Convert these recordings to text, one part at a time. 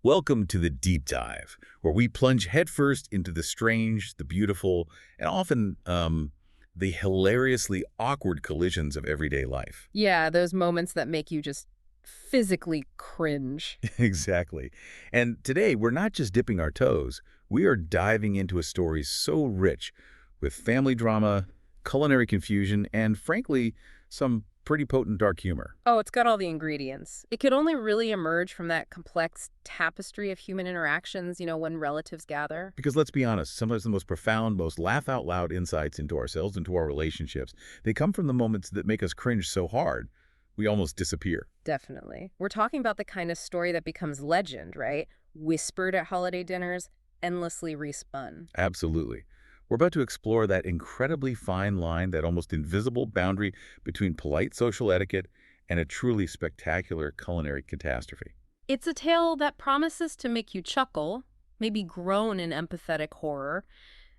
Welcome to the Deep Dive, where we plunge headfirst into the strange, the beautiful, and often the hilariously awkward collisions of everyday life. Yeah, those moments that make you just physically cringe. Exactly. And today, we're not just dipping our toes, we are diving into a story so rich with family drama, culinary confusion, and frankly, some pretty potent dark humor. Oh, it's got all the ingredients. It could only really emerge from that complex tapestry of human interactions, when relatives gather. Because let's be honest, some of the most profound, most laugh-out-loud insights into ourselves, into our relationships, they come from the moments that make us cringe so hard, we almost disappear. Definitely. We're talking about the kind of story that becomes legend, right? Whispered at holiday dinners, endlessly respun. Absolutely. We're about to explore that incredibly fine line, that almost invisible boundary between polite social etiquette and a truly spectacular culinary catastrophe. It's a tale that promises to make you chuckle, maybe groan in empathetic horror,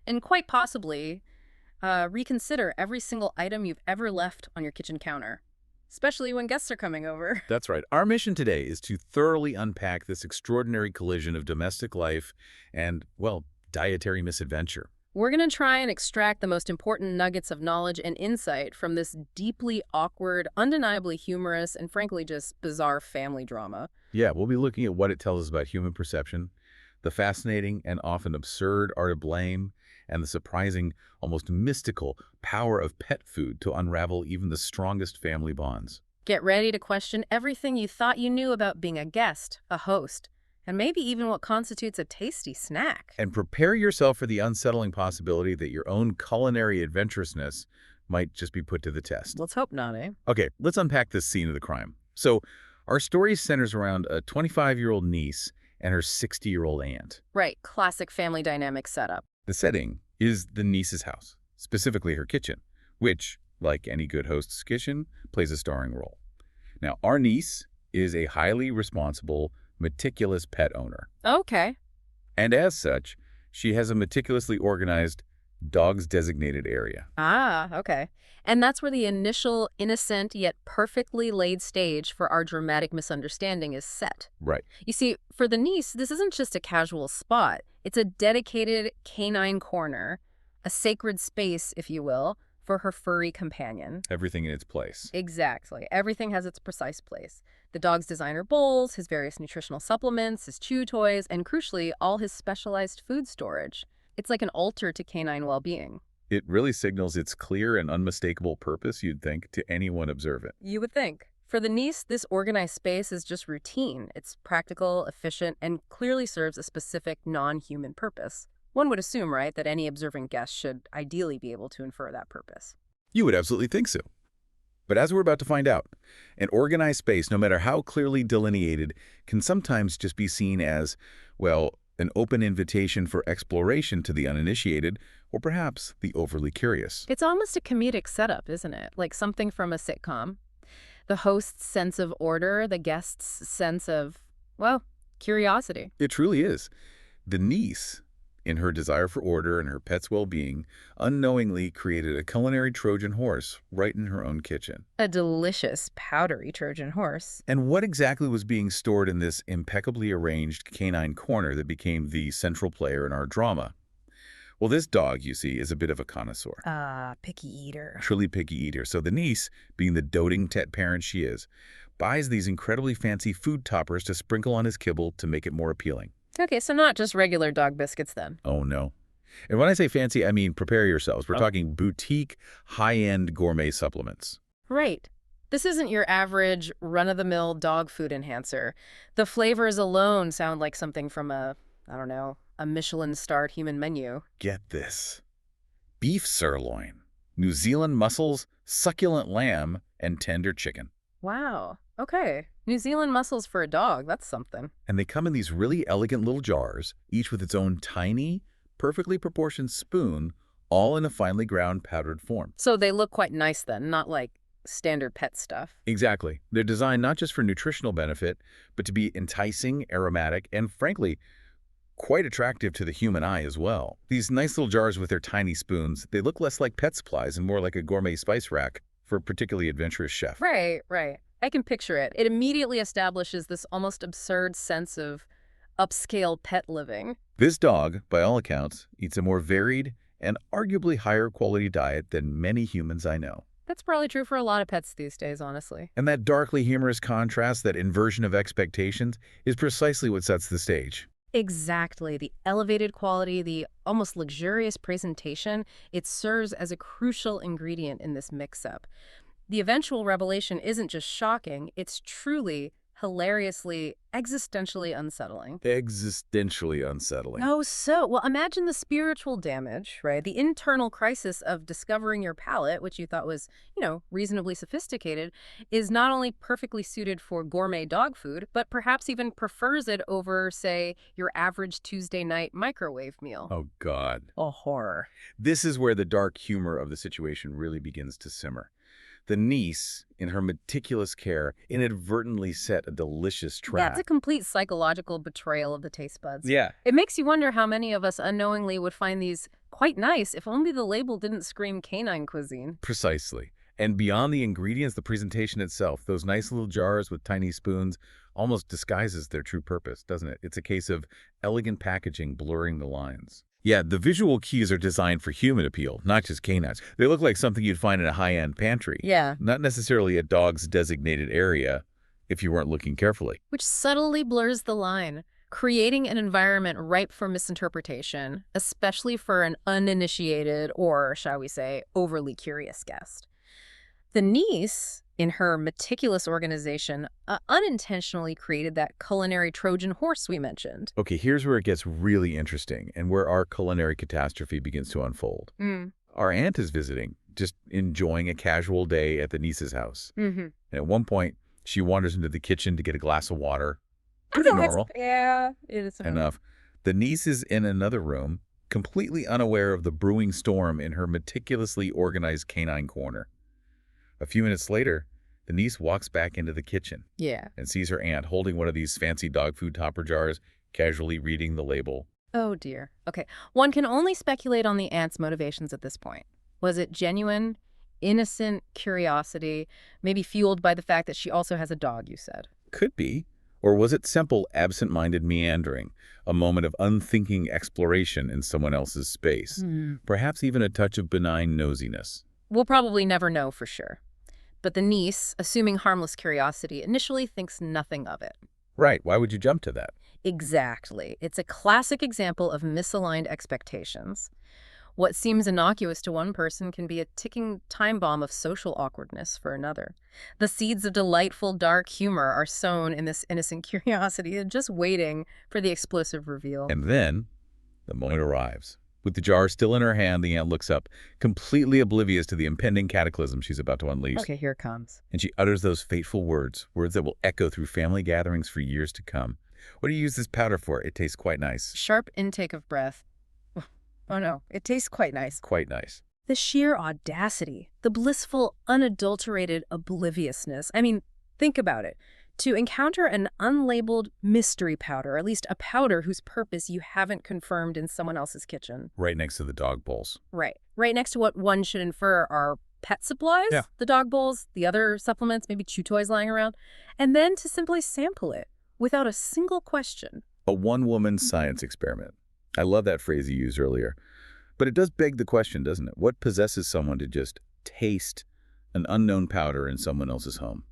and quite possibly reconsider every single item you've ever left on your kitchen counter, especially when guests are coming over. That's right. Our mission today is to thoroughly unpack this extraordinary collision of domestic life and, well, dietary misadventure. We're going to try and extract the most important nuggets of knowledge and insight from this deeply awkward, undeniably humorous, and frankly just bizarre family drama. Yeah, we'll be looking at what it tells us about human perception, the fascinating and often absurd art of blame, and the surprising, almost mystical power of pet food to unravel even the strongest family bonds. Get ready to question everything you thought you knew about being a guest, a host, and maybe even what constitutes a tasty snack. And prepare yourself for the unsettling possibility that your own culinary adventurousness might just be put to the test. Let's hope not, eh? Okay, let's unpack this scene of the crime. So, our story centers around a 25-year-old niece and her 60-year-old aunt. Right, classic family dynamic setup. The setting is the niece's house, specifically her kitchen, which, like any good host's kitchen, plays a starring role. Now, our niece is a highly responsible, meticulous pet owner. Okay. And as such, she has a meticulously organized dog's designated area. Ah, okay. And that's where the initial innocent yet perfectly laid stage for our dramatic misunderstanding is set. Right. You see, for the niece, this isn't just a casual spot. It's a dedicated canine corner, a sacred space, if you will, for her furry companion. Everything in its place. Exactly. Everything has its precise place. The dog's designer bowls, his various nutritional supplements, his chew toys, and crucially, all his specialized food storage. It's like an altar to canine well-being. It really signals its clear and unmistakable purpose, you'd think, to anyone observant. You would think. For the niece, this organized space is just routine. It's practical, efficient, and clearly serves a specific non-human purpose. One would assume, right, that any observant guest should ideally be able to infer that purpose. You would absolutely think so. But as we're about to find out, an organized space, no matter how clearly delineated, can sometimes just be seen as, well, an open invitation for exploration to the uninitiated, or perhaps the overly curious. It's almost a comedic setup, isn't it? Like something from a sitcom. The host's sense of order, the guest's sense of, well, curiosity. It truly is. The niece, in her desire for order and her pet's well-being, unknowingly created a culinary Trojan horse right in her own kitchen. A delicious, powdery Trojan horse. And what exactly was being stored in this impeccably arranged canine corner that became the central player in our drama? Well, this dog, you see, is a bit of a connoisseur. Picky eater. Truly picky eater. So the niece, being the doting pet parent she is, buys these incredibly fancy food toppers to sprinkle on his kibble to make it more appealing. Okay, so not just regular dog biscuits then. Oh, no. And when I say fancy, I mean prepare yourselves. We're talking boutique, high-end gourmet supplements. Right. This isn't your average run-of-the-mill dog food enhancer. The flavors alone sound like something from a Michelin-starred human menu. Get this. Beef sirloin, New Zealand mussels, succulent lamb, and tender chicken. Wow. Okay. New Zealand mussels for a dog. That's something. And they come in these really elegant little jars, each with its own tiny, perfectly proportioned spoon, all in a finely ground powdered form. So they look quite nice then, not like standard pet stuff. Exactly. They're designed not just for nutritional benefit, but to be enticing, aromatic, and frankly, quite attractive to the human eye as well. These nice little jars with their tiny spoons, they look less like pet supplies and more like a gourmet spice rack for a particularly adventurous chef. Right, right. I can picture it. It immediately establishes this almost absurd sense of upscale pet living. This dog, by all accounts, eats a more varied and arguably higher quality diet than many humans I know. That's probably true for a lot of pets these days, honestly. And that darkly humorous contrast, that inversion of expectations, is precisely what sets the stage. Exactly. The elevated quality, the almost luxurious presentation, it serves as a crucial ingredient in this mix-up. The eventual revelation isn't just shocking, it's truly, hilariously, existentially unsettling. Existentially unsettling. Well, imagine the spiritual damage, right? The internal crisis of discovering your palate, which you thought was, reasonably sophisticated, is not only perfectly suited for gourmet dog food, but perhaps even prefers it over, say, your average Tuesday night microwave meal. Oh, God. A horror. This is where the dark humor of the situation really begins to simmer. The niece, in her meticulous care, inadvertently set a delicious Yeah, trap. it's a complete psychological betrayal of the taste buds. Yeah. It makes you wonder how many of us unknowingly would find these quite nice if only the label didn't scream canine cuisine. Precisely. And beyond the ingredients, the presentation itself, those nice little jars with tiny spoons, almost disguises their true purpose, doesn't it? It's a case of elegant packaging blurring the lines. Yeah, the visual cues are designed for human appeal, not just canines. They look like something you'd find in a high-end pantry. Yeah. Not necessarily a dog's designated area if you weren't looking carefully. Which subtly blurs the line, creating an environment ripe for misinterpretation, especially for an uninitiated or, shall we say, overly curious guest. The niece, in her meticulous organization, unintentionally created that culinary Trojan horse we mentioned. Okay, here's where it gets really interesting and where our culinary catastrophe begins to unfold. Our aunt is visiting, just enjoying a casual day at the niece's house. And at one point, she wanders into the kitchen to get a glass of water. Pretty normal. Yeah, it is. Enough. The niece is in another room, completely unaware of the brewing storm in her meticulously organized canine corner. A few minutes later, the niece walks back into the kitchen. Yeah. And sees her aunt holding one of these fancy dog food topper jars, casually reading the label. Oh, dear. Okay. One can only speculate on the aunt's motivations at this point. Was it genuine, innocent curiosity, maybe fueled by the fact that she also has a dog, you said? Could be. Or was it simple, absent-minded meandering, a moment of unthinking exploration in someone else's space? Perhaps even a touch of benign nosiness. We'll probably never know for sure. But the niece, assuming harmless curiosity, initially thinks nothing of it. Right. Why would you jump to that? Exactly. It's a classic example of misaligned expectations. What seems innocuous to one person can be a ticking time bomb of social awkwardness for another. The seeds of delightful dark humor are sown in this innocent curiosity, just waiting for the explosive reveal. And then the moment arrives. With the jar still in her hand, the aunt looks up, completely oblivious to the impending cataclysm she's about to unleash. Okay, here it comes. And she utters those fateful words, words that will echo through family gatherings for years to come. What do you use this powder for? It tastes quite nice. Sharp intake of breath. Oh no, it tastes quite nice. Quite nice. The sheer audacity, the blissful, unadulterated obliviousness. I mean, think about it. To encounter an unlabeled mystery powder, or at least a powder whose purpose you haven't confirmed in someone else's kitchen. Right next to the dog bowls. Right. Right next to what one should infer are pet supplies, Yeah. the dog bowls, the other supplements, maybe chew toys lying around, and then to simply sample it without a single question. A one-woman science experiment. I love that phrase you used earlier. But it does beg the question, doesn't it? What possesses someone to just taste an unknown powder in someone else's home?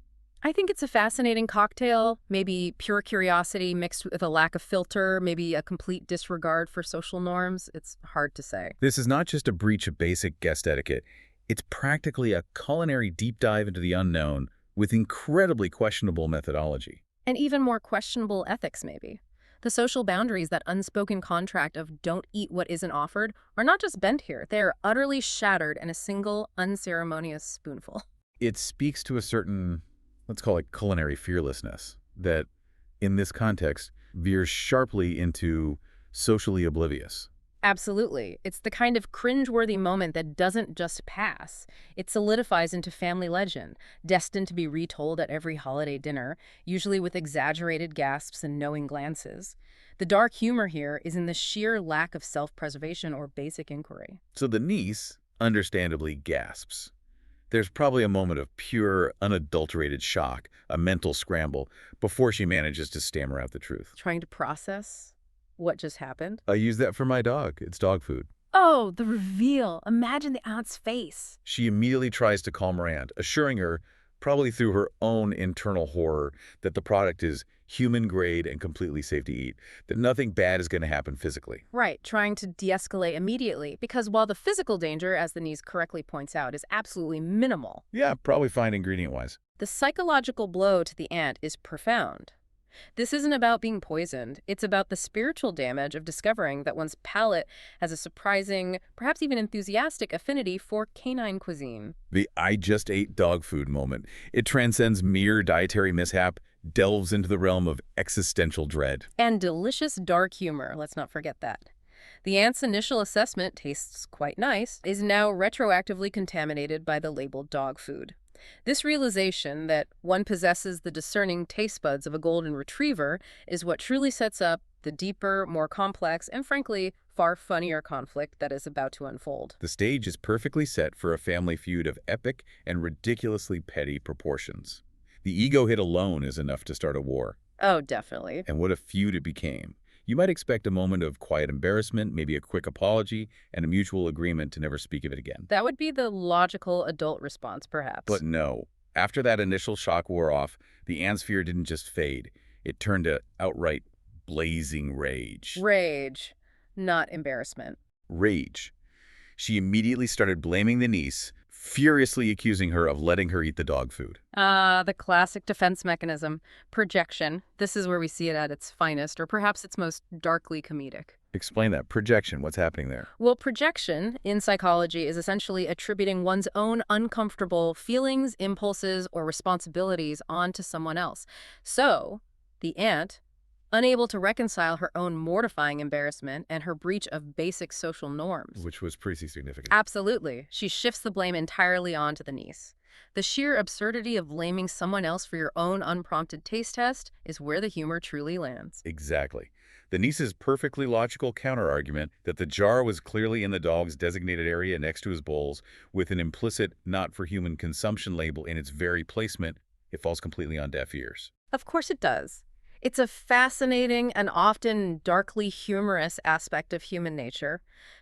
I think it's a fascinating cocktail, maybe pure curiosity mixed with a lack of filter, maybe a complete disregard for social norms. It's hard to say. This is not just a breach of basic guest etiquette. It's practically a culinary deep dive into the unknown with incredibly questionable methodology. And even more questionable ethics, maybe. The social boundaries, that unspoken contract of don't eat what isn't offered, are not just bent here. They are utterly shattered in a single, unceremonious spoonful. It speaks to a certain, let's call it culinary fearlessness, that in this context veers sharply into socially oblivious. Absolutely. It's the kind of cringeworthy moment that doesn't just pass. It solidifies into family legend, destined to be retold at every holiday dinner, usually with exaggerated gasps and knowing glances. The dark humor here is in the sheer lack of self-preservation or basic inquiry. So the niece understandably gasps. There's probably a moment of pure, unadulterated shock, a mental scramble, before she manages to stammer out the truth. Trying to process what just happened. I use that for my dog. It's dog food. Oh, the reveal. Imagine the aunt's face. She immediately tries to calm her aunt, assuring her, probably through her own internal horror, that the product is human grade and completely safe to eat, that nothing bad is going to happen physically. Right, trying to de-escalate immediately, because while the physical danger, as the niece correctly points out, is absolutely minimal, Yeah, probably fine ingredient-wise. the psychological blow to the aunt is profound. This isn't about being poisoned. It's about the spiritual damage of discovering that one's palate has a surprising, perhaps even enthusiastic affinity for canine cuisine. The I just ate dog food moment. It transcends mere dietary mishap, delves into the realm of existential dread. And delicious dark humor, let's not forget that. The aunt's initial assessment, tastes quite nice, is now retroactively contaminated by the label dog food. This realization that one possesses the discerning taste buds of a golden retriever is what truly sets up the deeper, more complex, and frankly, far funnier conflict that is about to unfold. The stage is perfectly set for a family feud of epic and ridiculously petty proportions. The ego hit alone is enough to start a war. Oh, definitely. And what a feud it became. You might expect a moment of quiet embarrassment, maybe a quick apology, and a mutual agreement to never speak of it again. That would be the logical adult response, perhaps. But no. After that initial shock wore off, the aunt's fear didn't just fade. It turned to outright blazing rage. Rage, not embarrassment. Rage. She immediately started blaming the niece, furiously accusing her of letting her eat the dog food. The classic defense mechanism, projection. This is where we see it at its finest, or perhaps its most darkly comedic. Explain that. Projection. What's happening there? Well, projection in psychology is essentially attributing one's own uncomfortable feelings, impulses, or responsibilities onto someone else. So, the aunt, unable to reconcile her own mortifying embarrassment and her breach of basic social norms. Which was pretty significant. Absolutely. She shifts the blame entirely onto the niece. The sheer absurdity of blaming someone else for your own unprompted taste test is where the humor truly lands. Exactly. The niece's perfectly logical counterargument that the jar was clearly in the dog's designated area next to his bowls with an implicit not for human consumption label in its very placement, it falls completely on deaf ears. Of course it does. It's a fascinating and often darkly humorous aspect of human nature.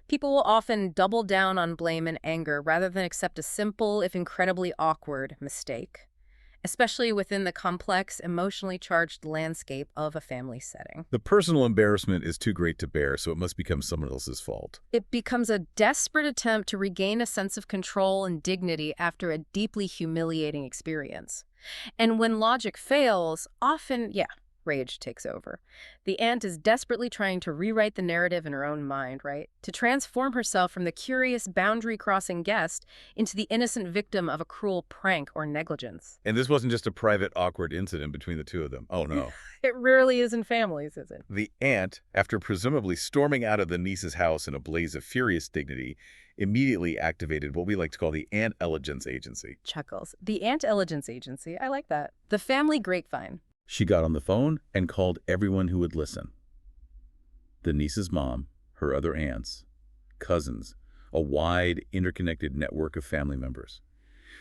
People will often double down on blame and anger rather than accept a simple, if incredibly awkward, mistake, especially within the complex, emotionally charged landscape of a family setting. The personal embarrassment is too great to bear, so it must become someone else's fault. It becomes a desperate attempt to regain a sense of control and dignity after a deeply humiliating experience. And when logic fails, often, rage takes over. The aunt is desperately trying to rewrite the narrative in her own mind, right? To transform herself from the curious, boundary-crossing guest into the innocent victim of a cruel prank or negligence. And this wasn't just a private, awkward incident between the two of them. Oh, no. It rarely is in families, is it? The aunt, after presumably storming out of the niece's house in a blaze of furious dignity, immediately activated what we like to call the Aunt Elegance Agency. Chuckles. The Aunt Elegance Agency. I like that. The family grapevine. She got on the phone and called everyone who would listen. The niece's mom, her other aunts, cousins, a wide, interconnected network of family members.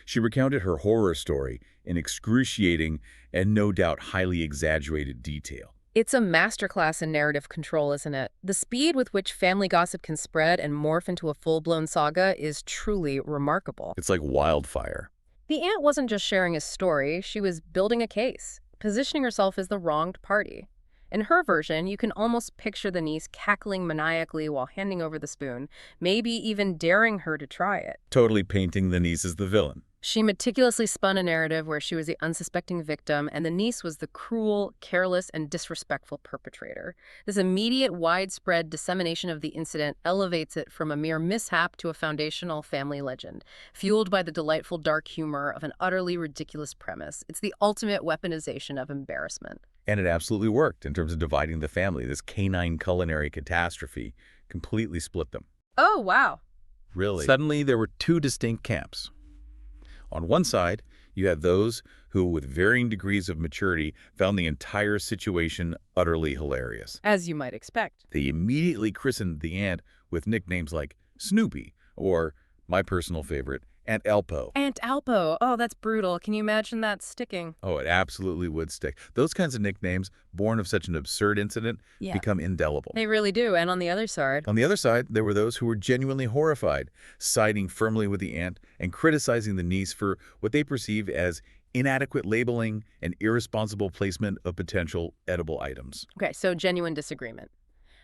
She recounted her horror story in excruciating and no doubt highly exaggerated detail. It's a masterclass in narrative control, isn't it? The speed with which family gossip can spread and morph into a full-blown saga is truly remarkable. It's like wildfire. The aunt wasn't just sharing a story, she was building a case, positioning herself as the wronged party. In her version, you can almost picture the niece cackling maniacally while handing over the spoon, maybe even daring her to try it. Totally painting the niece as the villain. She meticulously spun a narrative where she was the unsuspecting victim and the niece was the cruel, careless, and disrespectful perpetrator. This immediate, widespread dissemination of the incident elevates it from a mere mishap to a foundational family legend, fueled by the delightful dark humor of an utterly ridiculous premise. It's the ultimate weaponization of embarrassment. And it absolutely worked in terms of dividing the family. This canine culinary catastrophe completely split them. Oh, wow. Really? Suddenly, there were two distinct camps. On one side, you had those who, with varying degrees of maturity, found the entire situation utterly hilarious. As you might expect. They immediately christened the aunt with nicknames like Snoopy or, my personal favorite, Aunt Alpo. Aunt Alpo. Oh, that's brutal. Can you imagine that sticking? Oh, it absolutely would stick. Those kinds of nicknames, born of such an absurd incident, Yeah, become indelible. they really do. And on the other side, On the other side, there were those who were genuinely horrified, siding firmly with the aunt and criticizing the niece for what they perceived as inadequate labeling and irresponsible placement of potential edible items. okay, so genuine disagreement.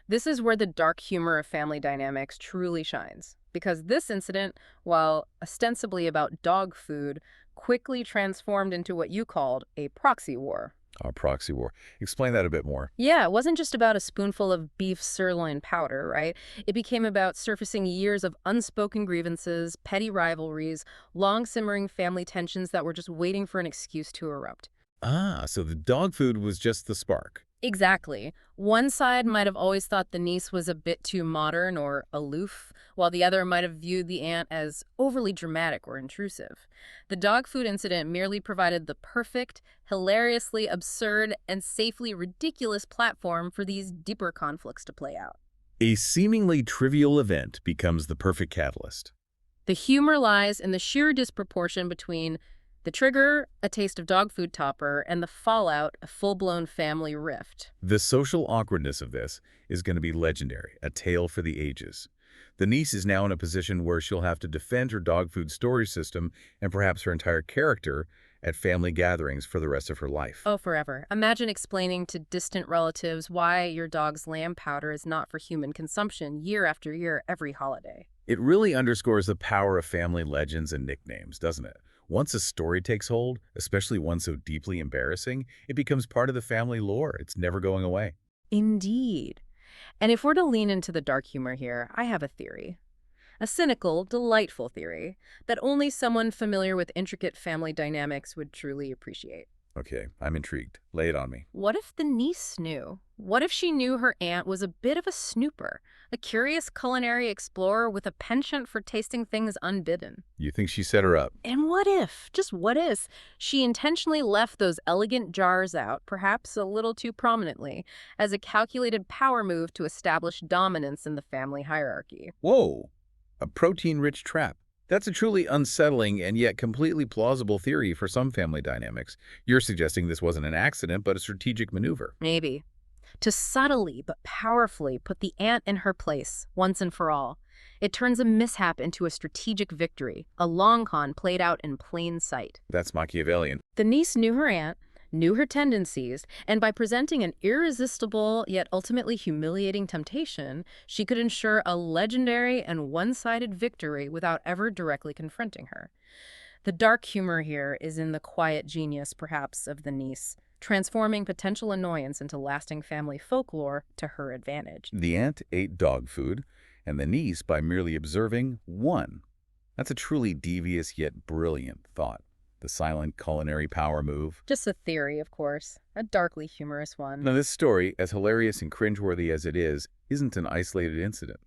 This is where the dark humor of family dynamics truly shines. Because this incident, while ostensibly about dog food, quickly transformed into what you called a proxy war. Our proxy war. Explain that a bit more. Yeah, it wasn't just about a spoonful of beef sirloin powder, right? It became about surfacing years of unspoken grievances, petty rivalries, long simmering family tensions that were just waiting for an excuse to erupt. Ah, so the dog food was just the spark. Exactly. One side might have always thought the niece was a bit too modern or aloof, while the other might have viewed the aunt as overly dramatic or intrusive. The dog food incident merely provided the perfect, hilariously absurd, and safely ridiculous platform for these deeper conflicts to play out. A seemingly trivial event becomes the perfect catalyst. The humor lies in the sheer disproportion between the trigger, a taste of dog food topper, and the fallout, a full-blown family rift. The social awkwardness of this is going to be legendary, a tale for the ages. The niece is now in a position where she'll have to defend her dog food storage system and perhaps her entire character at family gatherings for the rest of her life. Oh, forever. Imagine explaining to distant relatives why your dog's lamb powder is not for human consumption year after year, every holiday. It really underscores the power of family legends and nicknames, doesn't it? Once a story takes hold, especially one so deeply embarrassing, it becomes part of the family lore. It's never going away. Indeed. And if we're to lean into the dark humor here, I have a theory. A cynical, delightful theory that only someone familiar with intricate family dynamics would truly appreciate. Okay, I'm intrigued. Lay it on me. What if the niece knew? What if she knew her aunt was a bit of a snooper, a curious culinary explorer with a penchant for tasting things unbidden? You think she set her up? And what if, just what if, she intentionally left those elegant jars out, perhaps a little too prominently, as a calculated power move to establish dominance in the family hierarchy? Whoa, a protein-rich trap. That's a truly unsettling and yet completely plausible theory for some family dynamics. You're suggesting this wasn't an accident, but a strategic maneuver. Maybe. To subtly but powerfully put the aunt in her place, once and for all. It turns a mishap into a strategic victory, a long con played out in plain sight. That's Machiavellian. The niece knew her aunt, knew her tendencies, and by presenting an irresistible yet ultimately humiliating temptation, she could ensure a legendary and one-sided victory without ever directly confronting her. The dark humor here is in the quiet genius, perhaps, of the niece, transforming potential annoyance into lasting family folklore to her advantage. The aunt ate dog food, and the niece, by merely observing, won. That's a truly devious yet brilliant thought. The silent culinary power move. Just a theory, of course, a darkly humorous one. Now, this story, as hilarious and cringeworthy as it is, isn't an isolated incident.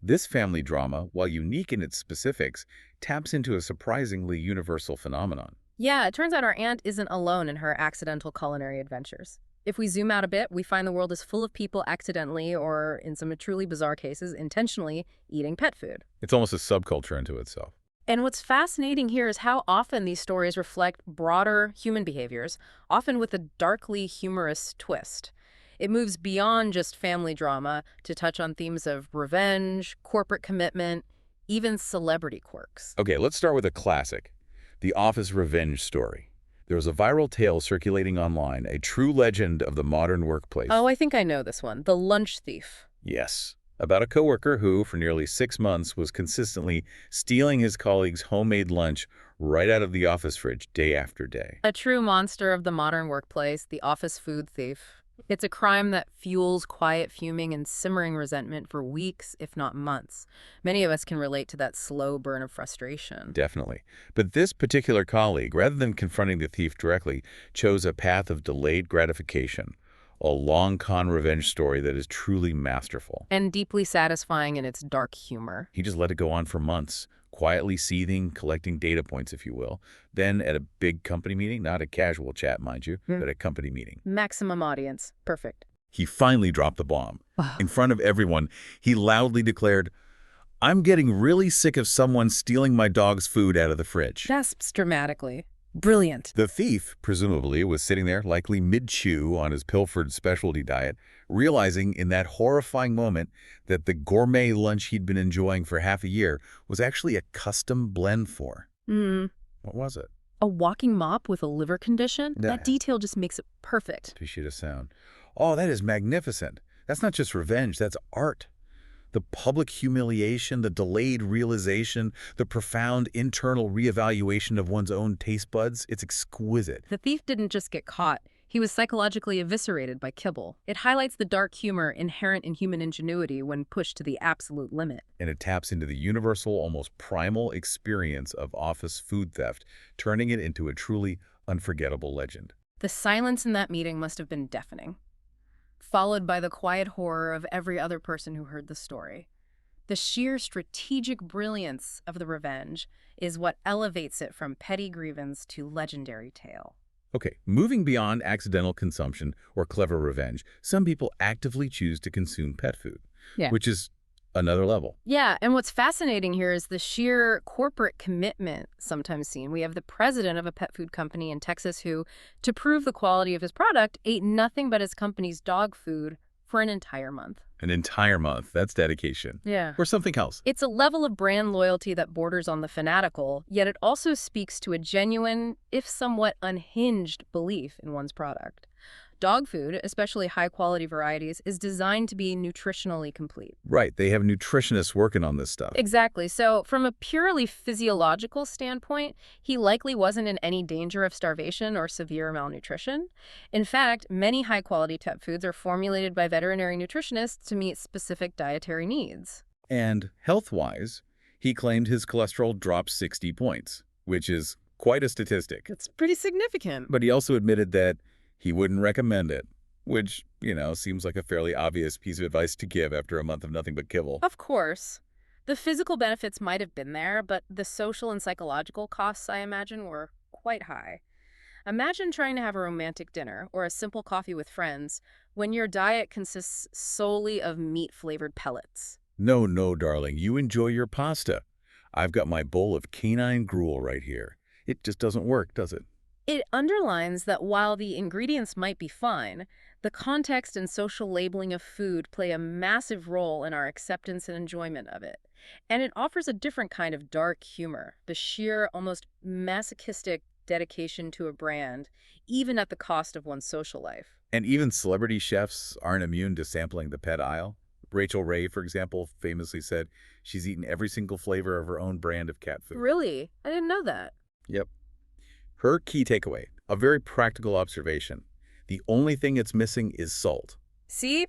This family drama, while unique in its specifics, taps into a surprisingly universal phenomenon. Yeah, it turns out our aunt isn't alone in her accidental culinary adventures. If we zoom out a bit, we find the world is full of people accidentally, or in some truly bizarre cases, intentionally eating pet food. It's almost a subculture unto itself. And what's fascinating here is how often these stories reflect broader human behaviors, often with a darkly humorous twist. It moves beyond just family drama to touch on themes of revenge, corporate commitment, even celebrity quirks. Okay, let's start with a classic, the office revenge story. There was a viral tale circulating online, a true legend of the modern workplace. Oh, I think I know this one. The lunch thief. Yes, about a coworker who, for nearly 6 months, was consistently stealing his colleagues' homemade lunch right out of the office fridge day after day. A true monster of the modern workplace, the office food thief. It's a crime that fuels quiet fuming and simmering resentment for weeks, if not months. Many of us can relate to that slow burn of frustration. Definitely. But this particular colleague, rather than confronting the thief directly, chose a path of delayed gratification, a long con revenge story that is truly masterful. And deeply satisfying in its dark humor. He just let it go on for months, quietly seething, collecting data points, if you will. Then at a big company meeting, not a casual chat, mind you, but a company meeting, Maximum audience. Perfect. he finally dropped the bomb. Wow. In front of everyone, he loudly declared, I'm getting really sick of someone stealing my dog's food out of the fridge. Gasps dramatically. Brilliant. The thief, presumably, was sitting there, likely mid-chew on his pilfered specialty diet, realizing in that horrifying moment that the gourmet lunch he'd been enjoying for half a year was actually a custom blend for. Hmm. What was it? A walking mop with a liver condition? Yeah. That detail just makes it perfect. Too shit a sound. Oh, that is magnificent. That's not just revenge, that's art. The public humiliation, the delayed realization, the profound internal reevaluation of one's own taste buds, it's exquisite. The thief didn't just get caught. He was psychologically eviscerated by kibble. It highlights the dark humor inherent in human ingenuity when pushed to the absolute limit. And it taps into the universal, almost primal experience of office food theft, turning it into a truly unforgettable legend. The silence in that meeting must have been deafening, followed by the quiet horror of every other person who heard the story. The sheer strategic brilliance of the revenge is what elevates it from petty grievance to legendary tale. Okay, moving beyond accidental consumption or clever revenge, some people actively choose to consume pet food, Yeah. which is another level. Yeah, and what's fascinating here is the sheer corporate commitment sometimes seen. We have the president of a pet food company in Texas who, to prove the quality of his product, ate nothing but his company's dog food for an entire month. An entire month, that's dedication. Yeah. Or something else. It's a level of brand loyalty that borders on the fanatical, yet it also speaks to a genuine, if somewhat unhinged, belief in one's product. Dog food, especially high-quality varieties, is designed to be nutritionally complete. Right, they have nutritionists working on this stuff. Exactly. So from a purely physiological standpoint, he likely wasn't in any danger of starvation or severe malnutrition. In fact, many high-quality pet foods are formulated by veterinary nutritionists to meet specific dietary needs. And health-wise, he claimed his cholesterol dropped 60 points, which is quite a statistic. It's pretty significant. But he also admitted that he wouldn't recommend it, which, seems like a fairly obvious piece of advice to give after a month of nothing but kibble. Of course. The physical benefits might have been there, but the social and psychological costs, I imagine, were quite high. Imagine trying to have a romantic dinner or a simple coffee with friends when your diet consists solely of meat-flavored pellets. No, no, darling, you enjoy your pasta. I've got my bowl of canine gruel right here. It just doesn't work, does it? It underlines that while the ingredients might be fine, the context and social labeling of food play a massive role in our acceptance and enjoyment of it. And it offers a different kind of dark humor, the sheer, almost masochistic dedication to a brand, even at the cost of one's social life. And even celebrity chefs aren't immune to sampling the pet aisle. Rachel Ray, for example, famously said she's eaten every single flavor of her own brand of cat food. Really? I didn't know that. Yep. Her key takeaway, a very practical observation. The only thing it's missing is salt. See?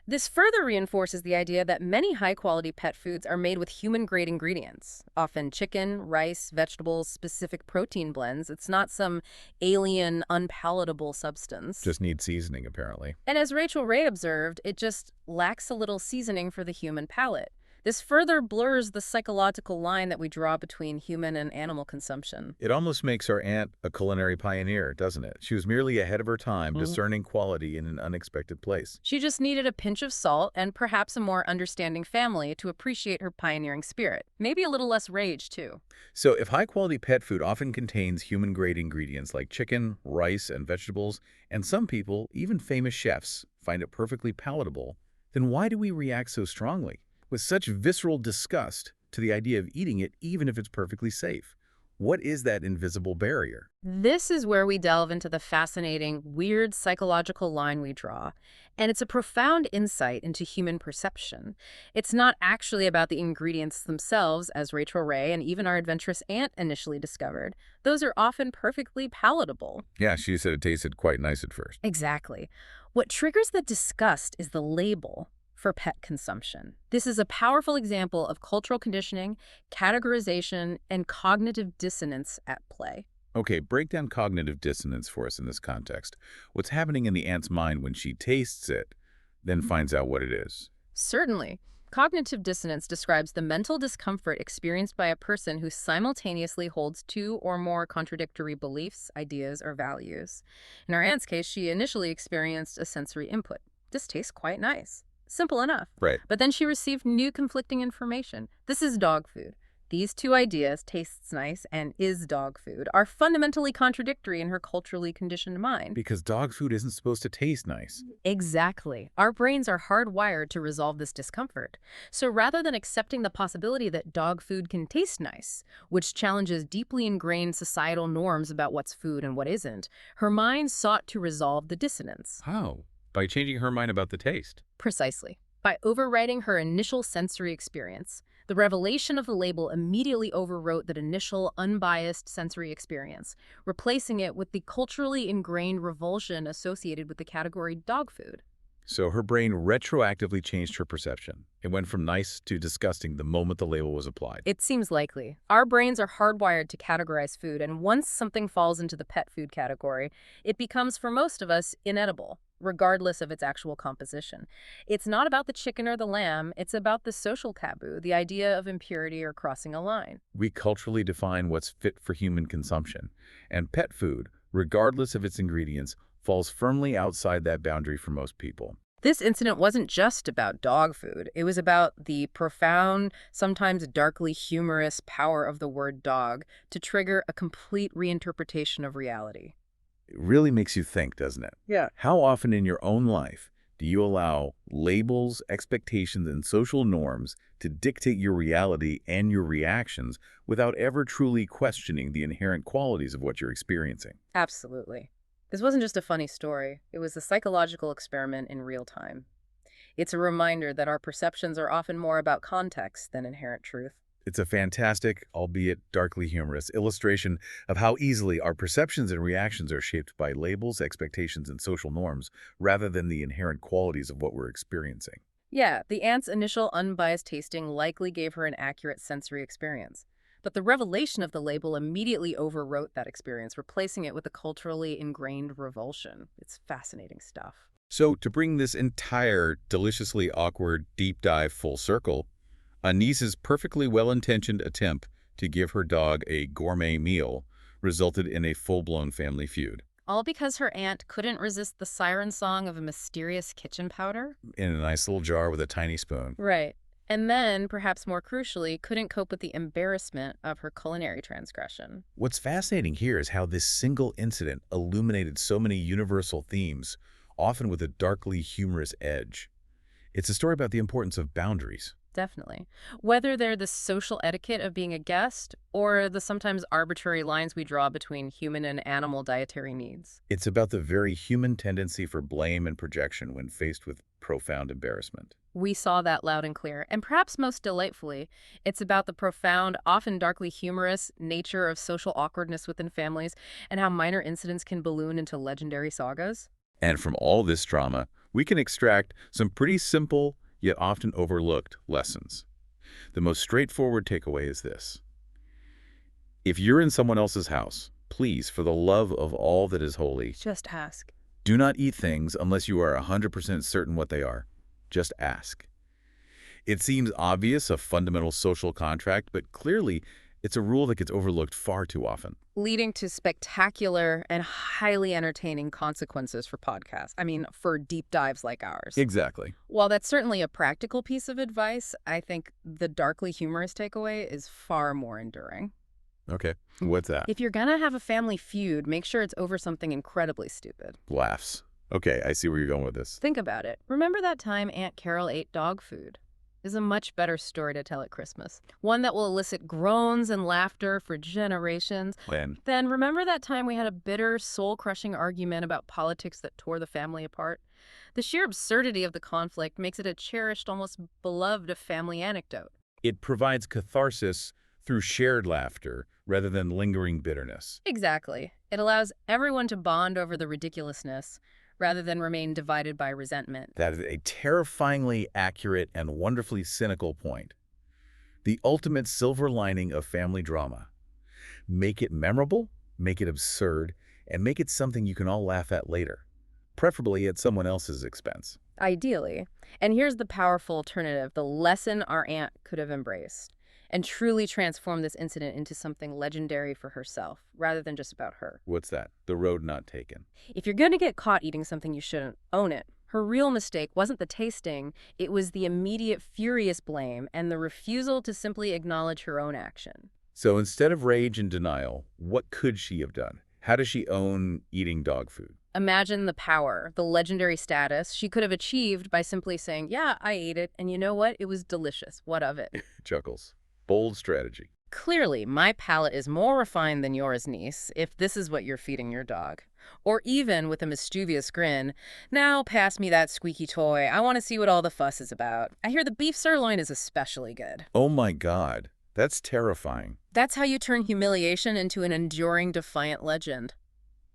This further reinforces the idea that many high-quality pet foods are made with human-grade ingredients, often chicken, rice, vegetables, specific protein blends. It's not some alien, unpalatable substance. Just needs seasoning, apparently. And as Rachel Ray observed, it just lacks a little seasoning for the human palate. This further blurs the psychological line that we draw between human and animal consumption. It almost makes our aunt a culinary pioneer, doesn't it? She was merely ahead of her time, discerning quality in an unexpected place. She just needed a pinch of salt and perhaps a more understanding family to appreciate her pioneering spirit. Maybe a little less rage, too. So if high-quality pet food often contains human-grade ingredients like chicken, rice, and vegetables, and some people, even famous chefs, find it perfectly palatable, then why do we react so strongly, with such visceral disgust, to the idea of eating it even if it's perfectly safe? What is that invisible barrier? This is where we delve into the fascinating, weird psychological line we draw. And it's a profound insight into human perception. It's not actually about the ingredients themselves, as Rachel Ray and even our adventurous aunt initially discovered. Those are often perfectly palatable. Yeah, she said it tasted quite nice at first. Exactly. What triggers the disgust is the label for pet consumption. This is a powerful example of cultural conditioning, categorization, and cognitive dissonance at play. Okay, break down cognitive dissonance for us in this context. What's happening in the ant's mind when she tastes it, then finds out what it is? Certainly. Cognitive dissonance describes the mental discomfort experienced by a person who simultaneously holds two or more contradictory beliefs, ideas, or values. In our aunt's case, she initially experienced a sensory input. This tastes quite nice. Simple enough. Right. But then she received new conflicting information. This is dog food. These two ideas, tastes nice and is dog food, are fundamentally contradictory in her culturally conditioned mind. Because dog food isn't supposed to taste nice. Exactly. Our brains are hardwired to resolve this discomfort. So rather than accepting the possibility that dog food can taste nice, which challenges deeply ingrained societal norms about what's food and what isn't, her mind sought to resolve the dissonance. How? By changing her mind about the taste. Precisely. By overwriting her initial sensory experience. The revelation of the label immediately overwrote that initial, unbiased sensory experience, replacing it with the culturally ingrained revulsion associated with the category dog food. So her brain retroactively changed her perception. It went from nice to disgusting the moment the label was applied. It seems likely. Our brains are hardwired to categorize food, and once something falls into the pet food category, it becomes, for most of us, inedible, regardless of its actual composition. It's not about the chicken or the lamb, it's about the social taboo, the idea of impurity or crossing a line. We culturally define what's fit for human consumption, and pet food, regardless of its ingredients, falls firmly outside that boundary for most people. This incident wasn't just about dog food. It was about the profound, sometimes darkly humorous power of the word dog to trigger a complete reinterpretation of reality. It really makes you think, doesn't it? Yeah. How often in your own life do you allow labels, expectations, and social norms to dictate your reality and your reactions without ever truly questioning the inherent qualities of what you're experiencing? Absolutely. This wasn't just a funny story. It was a psychological experiment in real time. It's a reminder that our perceptions are often more about context than inherent truth. It's a fantastic, albeit darkly humorous, illustration of how easily our perceptions and reactions are shaped by labels, expectations, and social norms, rather than the inherent qualities of what we're experiencing. Yeah, the aunt's initial unbiased tasting likely gave her an accurate sensory experience. But the revelation of the label immediately overwrote that experience, replacing it with a culturally ingrained revulsion. It's fascinating stuff. So, to bring this entire deliciously awkward deep dive full circle, Anise's perfectly well-intentioned attempt to give her dog a gourmet meal resulted in a full-blown family feud. All because her aunt couldn't resist the siren song of a mysterious kitchen powder? In a nice little jar with a tiny spoon. Right. And then, perhaps more crucially, couldn't cope with the embarrassment of her culinary transgression. What's fascinating here is how this single incident illuminated so many universal themes, often with a darkly humorous edge. It's a story about the importance of boundaries. Definitely. Whether they're the social etiquette of being a guest or the sometimes arbitrary lines we draw between human and animal dietary needs. It's about the very human tendency for blame and projection when faced with profound embarrassment. We saw that loud and clear. And perhaps most delightfully, it's about the profound, often darkly humorous nature of social awkwardness within families and how minor incidents can balloon into legendary sagas. And from all this drama, we can extract some pretty simple, yet often overlooked lessons. The most straightforward takeaway is this. If you're in someone else's house, please, for the love of all that is holy, Just ask. do not eat things unless you are 100% certain what they are. Just ask. It seems obvious, a fundamental social contract, but clearly it's a rule that gets overlooked far too often. Leading to spectacular and highly entertaining consequences for podcasts. I mean, for deep dives like ours. Exactly. While that's certainly a practical piece of advice, I think the darkly humorous takeaway is far more enduring. Okay, what's that? If you're gonna have a family feud, make sure it's over something incredibly stupid. Laughs. Okay, I see where you're going with this. Think about it. Remember that time Aunt Carol ate dog food? Is a much better story to tell at Christmas. One that will elicit groans and laughter for generations. When? Then remember that time we had a bitter, soul-crushing argument about politics that tore the family apart? The sheer absurdity of the conflict makes it a cherished, almost beloved family anecdote. It provides catharsis through shared laughter rather than lingering bitterness. Exactly. It allows everyone to bond over the ridiculousness rather than remain divided by resentment. That is a terrifyingly accurate and wonderfully cynical point. The ultimate silver lining of family drama. Make it memorable, make it absurd, and make it something you can all laugh at later, preferably at someone else's expense. Ideally. And here's the powerful alternative, the lesson our aunt could have embraced, and truly transform this incident into something legendary for herself, rather than just about her. What's that? The road not taken. If you're going to get caught eating something you shouldn't, own it. Her real mistake wasn't the tasting, it was the immediate furious blame and the refusal to simply acknowledge her own action. So instead of rage and denial, what could she have done? How does she own eating dog food? Imagine the power, the legendary status she could have achieved by simply saying, yeah, I ate it, and you know what? It was delicious. What of it? Chuckles. Bold strategy. Clearly, my palate is more refined than yours, niece, if this is what you're feeding your dog. Or even with a mischievous grin, now pass me that squeaky toy. I want to see what all the fuss is about. I hear the beef sirloin is especially good. Oh my God, that's terrifying. That's how you turn humiliation into an enduring, defiant legend.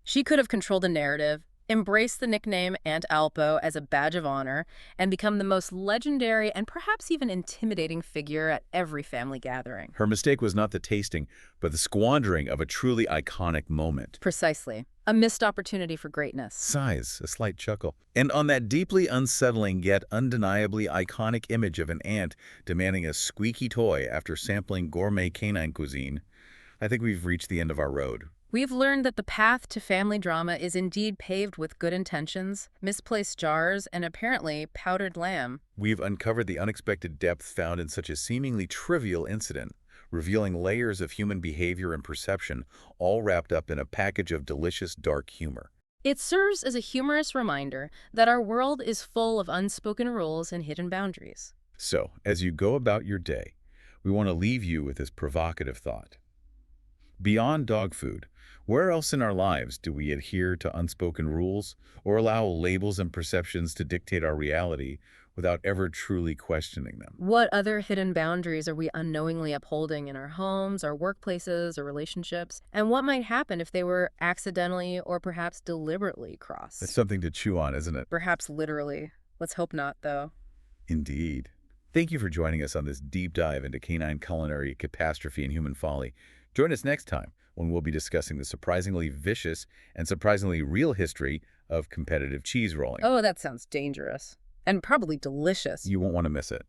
She could have controlled the narrative, embraced the nickname Aunt Alpo as a badge of honor, and become the most legendary and perhaps even intimidating figure at every family gathering. Her mistake was not the tasting, but the squandering of a truly iconic moment. Precisely. A missed opportunity for greatness. Sighs, a slight chuckle. And on that deeply unsettling yet undeniably iconic image of an ant demanding a squeaky toy after sampling gourmet canine cuisine, I think we've reached the end of our road. We've learned that the path to family drama is indeed paved with good intentions, misplaced jars, and apparently powdered lamb. We've uncovered the unexpected depth found in such a seemingly trivial incident, revealing layers of human behavior and perception, all wrapped up in a package of delicious dark humor. It serves as a humorous reminder that our world is full of unspoken rules and hidden boundaries. So, as you go about your day, we want to leave you with this provocative thought. Beyond dog food, where else in our lives do we adhere to unspoken rules or allow labels and perceptions to dictate our reality without ever truly questioning them? What other hidden boundaries are we unknowingly upholding in our homes, our workplaces, or relationships? And what might happen if they were accidentally or perhaps deliberately crossed? That's something to chew on, isn't it? Perhaps literally. Let's hope not, though. Indeed. Thank you for joining us on this deep dive into canine culinary catastrophe and human folly. Join us next time when we'll be discussing the surprisingly vicious and surprisingly real history of competitive cheese rolling. Oh, that sounds dangerous. And probably delicious. You won't want to miss it.